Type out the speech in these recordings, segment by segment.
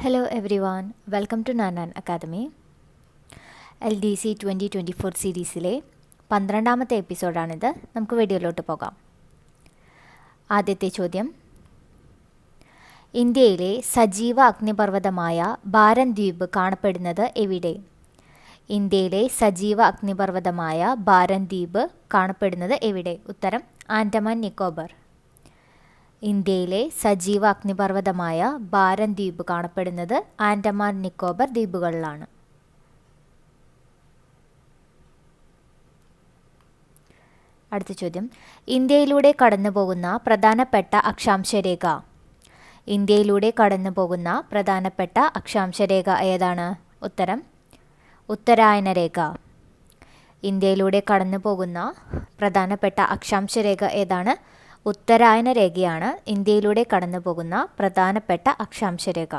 Hello everyone, welcome to Nanan Academy. LDC 2024 സീരീസിലെ 12ാമത്തെ എപ്പിസോഡാണിത്. നമുക്ക് വീഡിയോയിലോട്ട് പോകാം. ആദ്യത്തെ ചോദ്യം, ഇന്ത്യയിലെ സജീവ അഗ്നിപർവ്വതമായ ബാരൻ ദ്വീപ് കാണപ്പെടുന്നത് എവിടെ? ഇന്ത്യയിലെ സജീവ അഗ്നിപർവ്വതമായ ബാരൻ ദ്വീപ് കാണപ്പെടുന്നത് എവിടെ? ഉത്തരം ആൻഡമാൻ നിക്കോബർ. ഇന്ത്യയിലെ സജീവ അഗ്നിപർവ്വതമായ ബാരൻ ദ്വീപ് കാണപ്പെടുന്നത് ആൻഡമാൻ നിക്കോബർ ദ്വീപുകളിലാണ്. അടുത്ത ചോദ്യം, ഇന്ത്യയിലൂടെ കടന്നുപോകുന്ന പ്രധാനപ്പെട്ട അക്ഷാംശരേഖ. ഇന്ത്യയിലൂടെ കടന്നുപോകുന്ന പ്രധാനപ്പെട്ട അക്ഷാംശരേഖ ഏതാണ്? ഉത്തരം ഉത്തരായന രേഖ. ഇന്ത്യയിലൂടെ കടന്നുപോകുന്ന പ്രധാനപ്പെട്ട അക്ഷാംശരേഖ ഏതാണ്? ഉത്തരായന രേഖയാണ് ഇന്ത്യയിലൂടെ കടന്നുപോകുന്ന പ്രധാനപ്പെട്ട അക്ഷാംശരേഖ.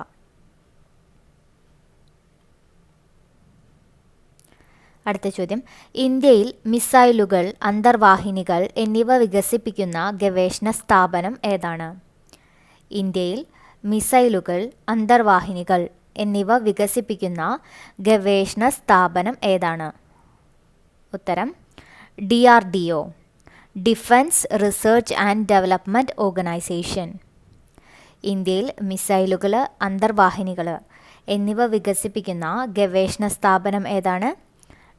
അടുത്ത ചോദ്യം, ഇന്ത്യയിൽ മിസൈലുകൾ, അന്തർവാഹിനികൾ എന്നിവ വികസിപ്പിക്കുന്ന ഗവേഷണ സ്ഥാപനം ഏതാണ്? ഇന്ത്യയിൽ മിസൈലുകൾ, അന്തർവാഹിനികൾ എന്നിവ വികസിപ്പിക്കുന്ന ഗവേഷണ സ്ഥാപനം ഏതാണ്? ഉത്തരം DRDO, defence research and development organisation. ഇന്ത്യയിൽ മിസൈലുകൾ, അന്തർവാഹിനികൾ എന്നിവ വികസിപ്പിക്കുന്ന ഗവേഷണ സ്ഥാപനം ഏതാണ്?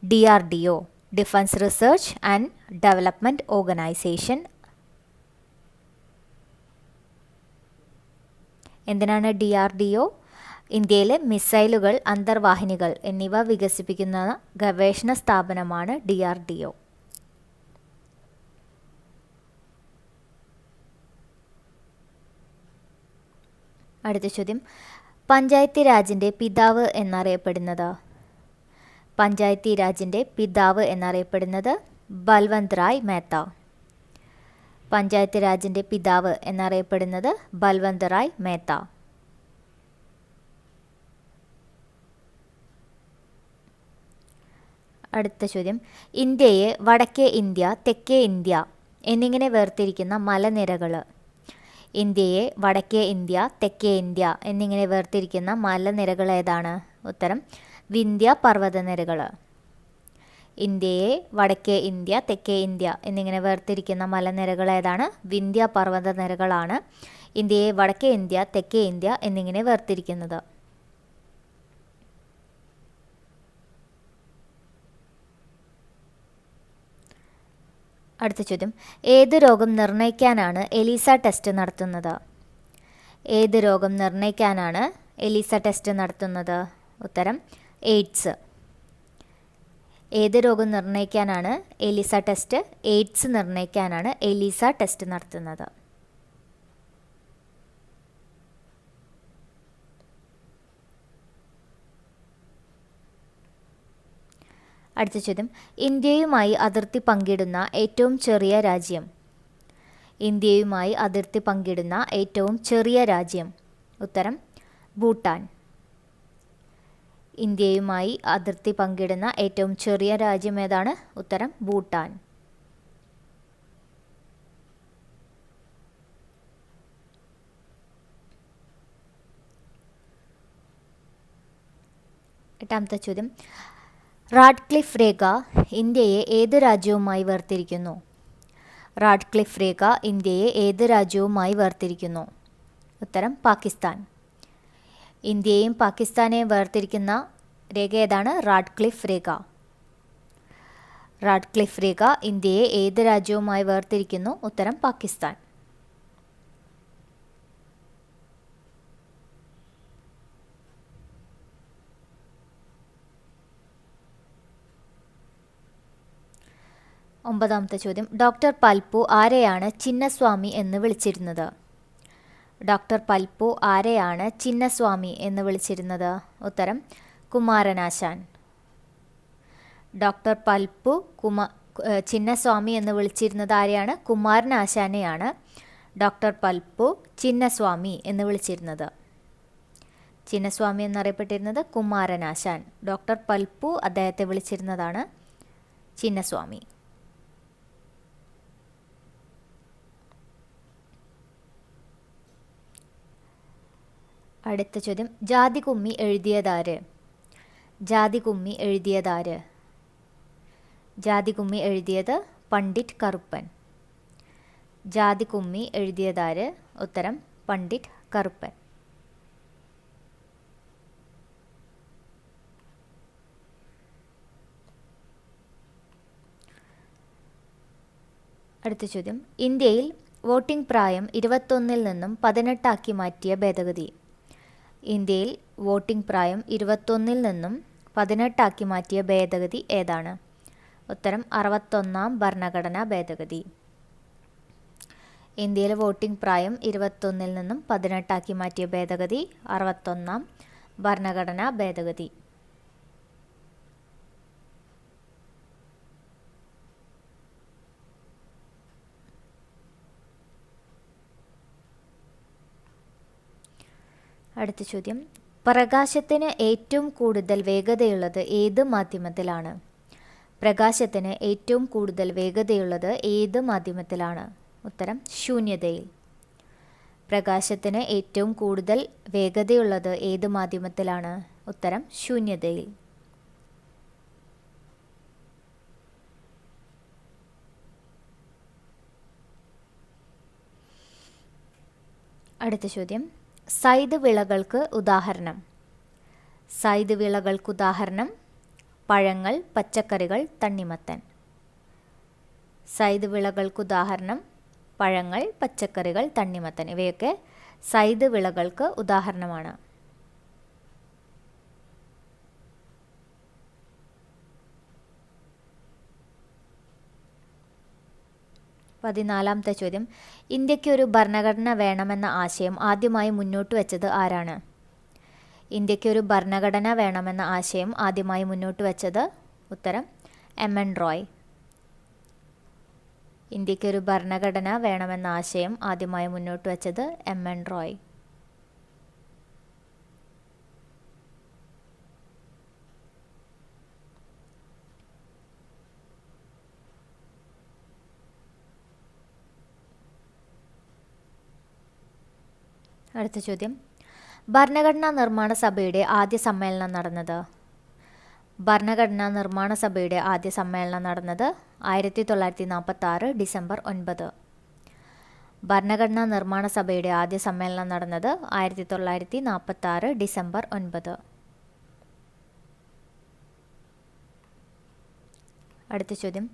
DRDO, defence research and development organisation. എന്തിനാണ് DRDO? ഇന്ത്യയിലെ മിസൈലുകൾ, അന്തർവാഹിനികൾ എന്നിവ വികസിപ്പിക്കുന്ന ഗവേഷണ സ്ഥാപനമാണ് DRDO. അടുത്ത ചോദ്യം, പഞ്ചായത്തി രാജിൻ്റെ പിതാവ് എന്നറിയപ്പെടുന്നത്? പഞ്ചായത്തി രാജിൻ്റെ പിതാവ് എന്നറിയപ്പെടുന്നത് ബൽവന്ത് റായ് മേത്ത. പഞ്ചായത്ത് രാജിൻ്റെ പിതാവ് എന്നറിയപ്പെടുന്നത് ബൽവന്ത് റായ് മേത്ത. അടുത്ത ചോദ്യം, ഇന്ത്യയെ വടക്കേ ഇന്ത്യ, തെക്കേ ഇന്ത്യ എന്നിങ്ങനെ വേർതിരിക്കുന്ന മലനിരകൾ. ഇന്ത്യയെ വടക്കേ ഇന്ത്യ, തെക്കേ ഇന്ത്യ എന്നിങ്ങനെ വേർതിരിക്കുന്ന മലനിരകൾ ഏതാണ്? ഉത്തരം വിന്ധ്യ പർവ്വതനിരകൾ. ഇന്ത്യയെ വടക്കേ ഇന്ത്യ, തെക്കേ ഇന്ത്യ എന്നിങ്ങനെ വേർതിരിക്കുന്ന മലനിരകൾ ഏതാണ്? വിന്ധ്യ പർവ്വതനിരകളാണ് ഇന്ത്യയെ വടക്കേ ഇന്ത്യ, തെക്കേ ഇന്ത്യ എന്നിങ്ങനെ വേർതിരിക്കുന്നത്. അടുത്ത ചോദ്യം, ഏത് രോഗം നിർണ്ണയിക്കാനാണ് എലീസ ടെസ്റ്റ് നടത്തുന്നത്? ഏത് രോഗം നിർണ്ണയിക്കാനാണ് എലീസ ടെസ്റ്റ് നടത്തുന്നത്? ഉത്തരം എയ്ഡ്സ്. ഏത് രോഗം നിർണ്ണയിക്കാനാണ് എലീസ ടെസ്റ്റ്? എയ്ഡ്സ് നിർണ്ണയിക്കാനാണ് എലീസ ടെസ്റ്റ് നടത്തുന്നത്. അടുത്ത ചോദ്യം, ഇന്ത്യയുമായി അതിർത്തി പങ്കിടുന്ന ഏറ്റവും ചെറിയ രാജ്യം. ഇന്ത്യയുമായി അതിർത്തി പങ്കിടുന്ന ഏറ്റവും ചെറിയ രാജ്യം. ഉത്തരം ഭൂട്ടാൻ. ഇന്ത്യയുമായി അതിർത്തി പങ്കിടുന്ന ഏറ്റവും ചെറിയ രാജ്യം ഏതാണ്? ഉത്തരം ഭൂട്ടാൻ. എട്ടാമത്തെ ചോദ്യം, റാഡ്ക്ലിഫ് രേഖ ഇന്ത്യയെ ഏത് രാജ്യവുമായി വേർതിരിക്കുന്നു? റാഡ്ക്ലിഫ് രേഖ ഇന്ത്യയെ ഏത് രാജ്യവുമായി വേർതിരിക്കുന്നു? ഉത്തരം പാകിസ്ഥാൻ. ഇന്ത്യയെയും പാകിസ്ഥാനെയും വേർതിരിക്കുന്ന രേഖ ഏതാണ്? റാഡ്ക്ലിഫ് രേഖ. റാഡ്ക്ലിഫ് രേഖ ഇന്ത്യയെ ഏത് രാജ്യവുമായി വേർതിരിക്കുന്നു? ഉത്തരം പാകിസ്ഥാൻ. ഒമ്പതാമത്തെ ചോദ്യം, ഡോക്ടർ പൽപ്പു ആരെയാണ് ചിന്നസ്വാമി എന്ന് വിളിച്ചിരുന്നത്? ഡോക്ടർ പൽപ്പു ആരെയാണ് ചിന്നസ്വാമി എന്ന് വിളിച്ചിരുന്നത്? ഉത്തരം കുമാരനാശാൻ. ഡോക്ടർ പൽപ്പു ചിന്നസ്വാമി എന്ന് വിളിച്ചിരുന്നത് ആരെയാണ്? കുമാരനാശാനെയാണ് ഡോക്ടർ പൽപ്പു ചിന്നസ്വാമി എന്ന് വിളിച്ചിരുന്നത്. ചിന്നസ്വാമി എന്നറിയപ്പെട്ടിരുന്നത് കുമാരനാശാൻ. ഡോക്ടർ പൽപ്പു അദ്ദേഹത്തെ വിളിച്ചിരുന്നതാണ് ചിന്നസ്വാമി. അടുത്ത ചോദ്യം, ജാതി കുമ്മി എഴുതിയതാര്? ജാതി കുമ്മി എഴുതിയതാര്? ജാതി കുമ്മി എഴുതിയത് പണ്ഡിറ്റ് കറുപ്പൻ. ജാതി കുമ്മി എഴുതിയതാര്? ഉത്തരം പണ്ഡിറ്റ് കറുപ്പൻ. അടുത്ത ചോദ്യം, ഇന്ത്യയിൽ വോട്ടിംഗ് പ്രായം 21 നിന്നും 18 മാറ്റിയ ഭേദഗതി. ഇന്ത്യയിൽ വോട്ടിംഗ് പ്രായം 21 നിന്നും 18 മാറ്റിയ ഭേദഗതി ഏതാണ്? ഉത്തരം 61 ഭരണഘടനാ ഭേദഗതി. ഇന്ത്യയിലെ വോട്ടിംഗ് പ്രായം 21 നിന്നും 18 മാറ്റിയ ഭേദഗതി 61 ഭരണഘടനാ ഭേദഗതി. അടുത്ത ചോദ്യം, പ്രകാശത്തിന് ഏറ്റവും കൂടുതൽ വേഗതയുള്ളത് ഏത് മാധ്യമത്തിലാണ്? പ്രകാശത്തിന് ഏറ്റവും കൂടുതൽ വേഗതയുള്ളത് ഏത് മാധ്യമത്തിലാണ്? ഉത്തരം ശൂന്യതയിൽ. പ്രകാശത്തിന് ഏറ്റവും കൂടുതൽ വേഗതയുള്ളത് ഏത് മാധ്യമത്തിലാണ്? ഉത്തരം ശൂന്യതയിൽ. അടുത്ത ചോദ്യം, സൈദ് വിളകൾക്ക് ഉദാഹരണം. സൈദ് വിളകൾക്ക് ഉദാഹരണം പഴങ്ങൾ, പച്ചക്കറികൾ, തണ്ണിമത്തൻ. സൈദ് വിളകൾക്ക് ഉദാഹരണം പഴങ്ങൾ, പച്ചക്കറികൾ, തണ്ണിമത്തൻ. ഇവയൊക്കെ സൈദ് വിളകൾക്ക് ഉദാഹരണമാണ്. പതിനാലാമത്തെ ചോദ്യം, ഇന്ത്യക്ക് ഒരു ഭരണഘടന വേണമെന്ന ആശയം ആദ്യമായി മുന്നോട്ട് വെച്ചത് ആരാണ്? ഇന്ത്യക്ക് ഒരു ഭരണഘടന വേണമെന്ന ആശയം ആദ്യമായി മുന്നോട്ട് വെച്ചത്? ഉത്തരം എം.എൻ. റോയ്. ഇന്ത്യക്ക് ഒരു ഭരണഘടന വേണമെന്ന ആശയം ആദ്യമായി മുന്നോട്ട് വെച്ചത് എം.എൻ. റോയ്. അടുത്ത ചോദ്യം, ഭരണഘടനാ നിർമ്മാണ സഭയുടെ ആദ്യ സമ്മേളനം നടന്നത്? ഭരണഘടനാ നിർമ്മാണ സഭയുടെ ആദ്യ സമ്മേളനം നടന്നത് 1946 ഡിസംബർ 9. ഭരണഘടനാ നിർമ്മാണ സഭയുടെ ആദ്യ സമ്മേളനം നടന്നത് 1946 ഡിസംബർ 9. അടുത്ത ചോദ്യം,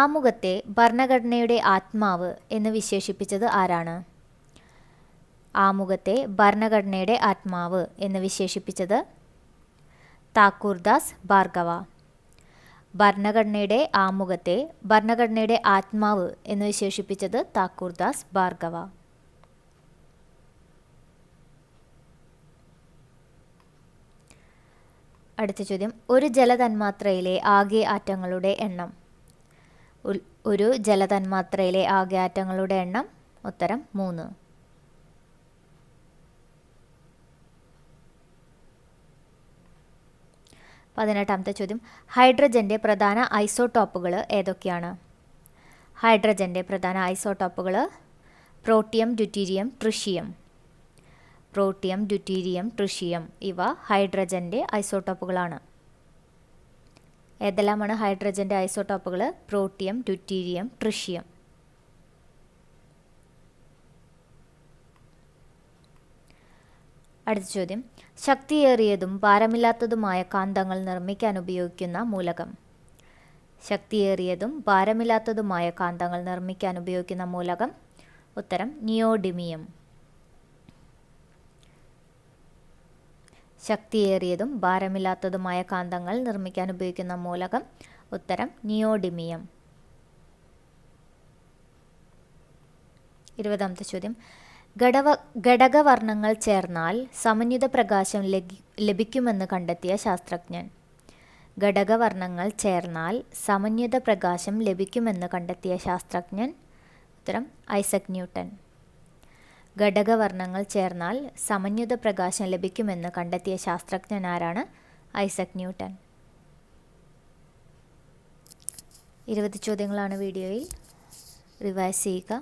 ആമുഖത്തെ ഭരണഘടനയുടെ ആത്മാവ് എന്ന് വിശേഷിപ്പിച്ചത് ആരാണ്? ആമുഖത്തെ ഭരണഘടനയുടെ ആത്മാവ് എന്ന് വിശേഷിപ്പിച്ചത് താക്കൂർദാസ് ഭാർഗവ. ഭരണഘടനയുടെ ആമുഖത്തെ ഭരണഘടനയുടെ ആത്മാവ് എന്ന് വിശേഷിപ്പിച്ചത് താക്കൂർദാസ് ഭാർഗവ. അടുത്ത ചോദ്യം, ഒരു ജലതന്മാത്രയിലെ ആകെ ആറ്റങ്ങളുടെ എണ്ണം. ഒരു ജലതന്മാത്രയിലെ ആകെ ആറ്റങ്ങളുടെ എണ്ണം? ഉത്തരം 3. 18ാമത്തെ ചോദ്യം, ഹൈഡ്രജൻ്റെ പ്രധാന ഐസോടോപ്പുകൾ ഏതൊക്കെയാണ്? ഹൈഡ്രജൻ്റെ പ്രധാന ഐസോടോപ്പുകൾ protium, deuterium, tritium. Protium, deuterium, tritium ഇവ ഹൈഡ്രജൻ്റെ ഐസോടോപ്പുകളാണ്. ഏതെല്ലാമാണ് ഹൈഡ്രജൻ്റെ ഐസോടോപ്പുകൾ? Protium, deuterium, tritium. അടുത്ത ചോദ്യം, ശക്തിയേറിയതും ഭാരമില്ലാത്തതുമായ കാന്തങ്ങൾ നിർമ്മിക്കാൻ ഉപയോഗിക്കുന്ന മൂലകം. ശക്തിയേറിയതും ഭാരമില്ലാത്തതുമായ കാന്തങ്ങൾ നിർമ്മിക്കാൻ ഉപയോഗിക്കുന്ന മൂലകം? ഉത്തരം നിയോഡിമിയം. ശക്തിയേറിയതും ഭാരമില്ലാത്തതുമായ കാന്തങ്ങൾ നിർമ്മിക്കാൻ ഉപയോഗിക്കുന്ന മൂലകം? ഉത്തരം നിയോഡിമിയം. 20ാമത്തെ ചോദ്യം, ഘടകവർണ്ണങ്ങൾ ചേർന്നാൽ സമന്വിത പ്രകാശം ലഭിക്കുമെന്ന് കണ്ടെത്തിയ ശാസ്ത്രജ്ഞൻ. ഘടകവർണ്ണങ്ങൾ ചേർന്നാൽ സമന്വിത പ്രകാശം ലഭിക്കുമെന്ന് കണ്ടെത്തിയ ശാസ്ത്രജ്ഞൻ? ഉത്തരം ഐസക് ന്യൂട്ടൻ. ഘടകവർണ്ണങ്ങൾ ചേർന്നാൽ സമന്വിത പ്രകാശം ലഭിക്കുമെന്ന് കണ്ടെത്തിയ ശാസ്ത്രജ്ഞൻ ആരാണ്? Isaac Newton. 20 ചോദ്യങ്ങളാണ് വീഡിയോയിൽ. റിവൈസ് ചെയ്യുക.